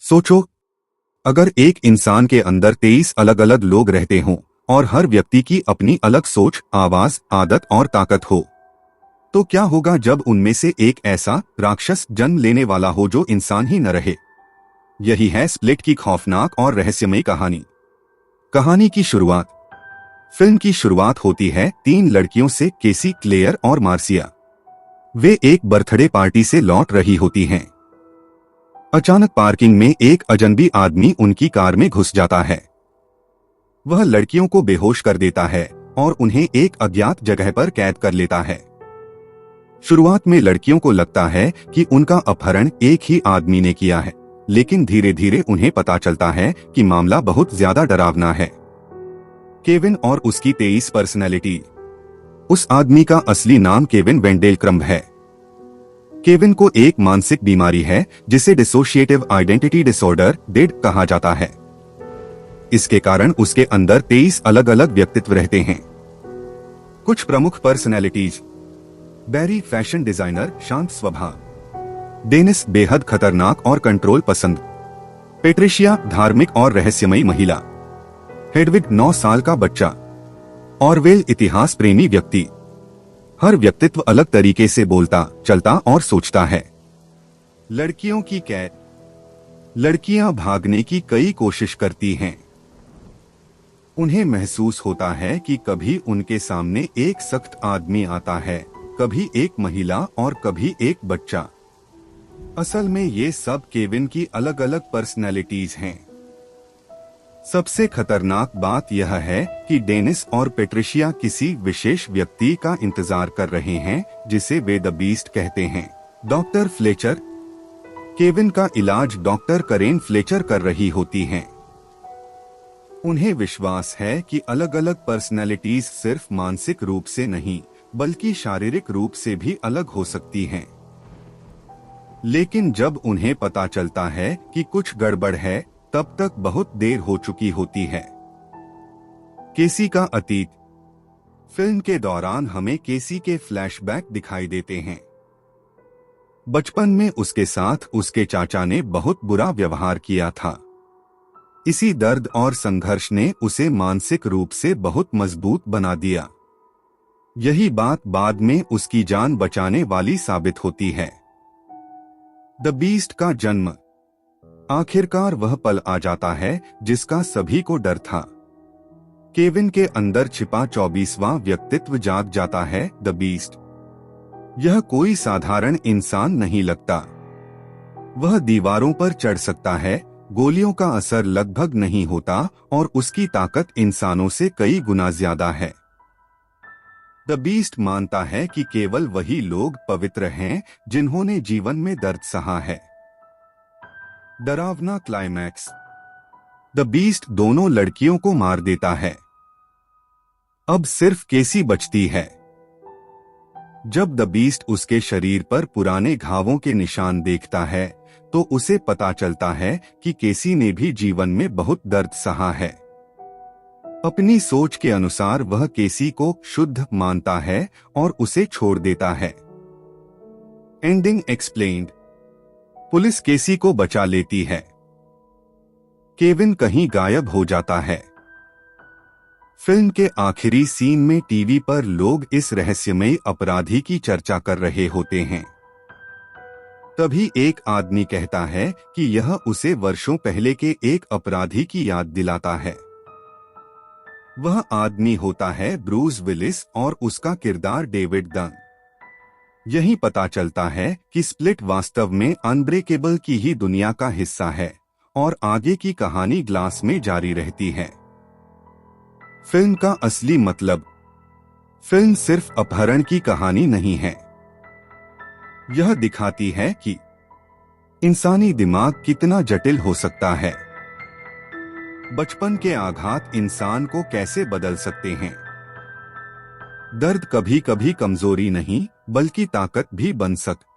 सोचो, अगर एक इंसान के अंदर 23 अलग अलग लोग रहते हों और हर व्यक्ति की अपनी अलग सोच, आवाज, आदत और ताकत हो, तो क्या होगा जब उनमें से एक ऐसा राक्षस जन्म लेने वाला हो जो इंसान ही न रहे। यही है स्प्लिट की खौफनाक और रहस्यमयी कहानी। कहानी की शुरुआत। फिल्म की शुरुआत होती है 3 लड़कियों से, केसी, क्लेयर और मार्सिया। वे एक बर्थडे पार्टी से लौट रही होती हैं। अचानक पार्किंग में एक अजनबी आदमी उनकी कार में घुस जाता है। वह लड़कियों को बेहोश कर देता है और उन्हें एक अज्ञात जगह पर कैद कर लेता है। शुरुआत में लड़कियों को लगता है कि उनका अपहरण एक ही आदमी ने किया है, लेकिन धीरे धीरे उन्हें पता चलता है कि मामला बहुत ज्यादा डरावना है। केविन और उसकी 23 पर्सनैलिटी। उस आदमी का असली नाम केविन वेंडेलक्रम्ब है। केविन को एक मानसिक बीमारी है जिसे डिसोशिएटिव आइडेंटिटी डिसऑर्डर (डिड) कहा जाता है। इसके कारण उसके अंदर 23 अलग अलग व्यक्तित्व रहते हैं। कुछ प्रमुख पर्सनैलिटीज। बैरी, फैशन डिजाइनर, शांत स्वभाव। डेनिस, बेहद खतरनाक और कंट्रोल पसंद। पेट्रिशिया, धार्मिक और रहस्यमयी महिला। हेडविग, 9 साल का बच्चा। ऑरवेल, इतिहास प्रेमी व्यक्ति। हर व्यक्तित्व अलग तरीके से बोलता, चलता और सोचता है। लड़कियों की कैद। लड़कियां भागने की कई कोशिश करती हैं। उन्हें महसूस होता है कि कभी उनके सामने एक सख्त आदमी आता है, कभी एक महिला और कभी एक बच्चा। असल में ये सब केविन की अलग अलग पर्सनैलिटीज हैं। सबसे खतरनाक बात यह है कि डेनिस और पेट्रिशिया किसी विशेष व्यक्ति का इंतजार कर रहे हैं जिसे वे द बीस्ट कहते हैं। Doctor Fletcher. केविन का इलाज डॉक्टर करेन फ्लेचर कर रही होती हैं। उन्हें विश्वास है कि अलग अलग पर्सनैलिटीज सिर्फ मानसिक रूप से नहीं बल्कि शारीरिक रूप से भी अलग हो सकती हैं। लेकिन जब उन्हें पता चलता है कि कुछ गड़बड़ है, तब तक बहुत देर हो चुकी होती है। केसी का अतीत। फिल्म के दौरान हमें केसी के फ्लैशबैक दिखाई देते हैं। बचपन में उसके साथ उसके चाचा ने बहुत बुरा व्यवहार किया था। इसी दर्द और संघर्ष ने उसे मानसिक रूप से बहुत मजबूत बना दिया। यही बात बाद में उसकी जान बचाने वाली साबित होती है। द बीस्ट का जन्म। आखिरकार वह पल आ जाता है जिसका सभी को डर था। केविन के अंदर छिपा 24वां व्यक्तित्व जाग जाता है, द बीस्ट। यह कोई साधारण इंसान नहीं लगता। वह दीवारों पर चढ़ सकता है, गोलियों का असर लगभग नहीं होता और उसकी ताकत इंसानों से कई गुना ज्यादा है। द बीस्ट मानता है कि केवल वही लोग पवित्र हैं जिन्होंने जीवन में दर्द सहा है। डरावना क्लाइमैक्स। द बीस्ट दोनों लड़कियों को मार देता है। अब सिर्फ केसी बचती है। जब द बीस्ट उसके शरीर पर पुराने घावों के निशान देखता है, तो उसे पता चलता है कि केसी ने भी जीवन में बहुत दर्द सहा है। अपनी सोच के अनुसार वह केसी को शुद्ध मानता है और उसे छोड़ देता है। Ending explained. पुलिस केसी को बचा लेती है। केविन कहीं गायब हो जाता है। फिल्म के आखिरी सीन में टीवी पर लोग इस रहस्यमयी अपराधी की चर्चा कर रहे होते हैं। तभी एक आदमी कहता है कि यह उसे वर्षों पहले के एक अपराधी की याद दिलाता है। वह आदमी होता है ब्रूस विलिस और उसका किरदार डेविड डंग। यही पता चलता है कि स्प्लिट वास्तव में अनब्रेकेबल की ही दुनिया का हिस्सा है और आगे की कहानी ग्लास में जारी रहती है। फिल्म का असली मतलब। फिल्म सिर्फ अपहरण की कहानी नहीं है। यह दिखाती है कि इंसानी दिमाग कितना जटिल हो सकता है। बचपन के आघात इंसान को कैसे बदल सकते हैं। दर्द कभी कभी कमजोरी नहीं बल्कि ताकत भी बन सकता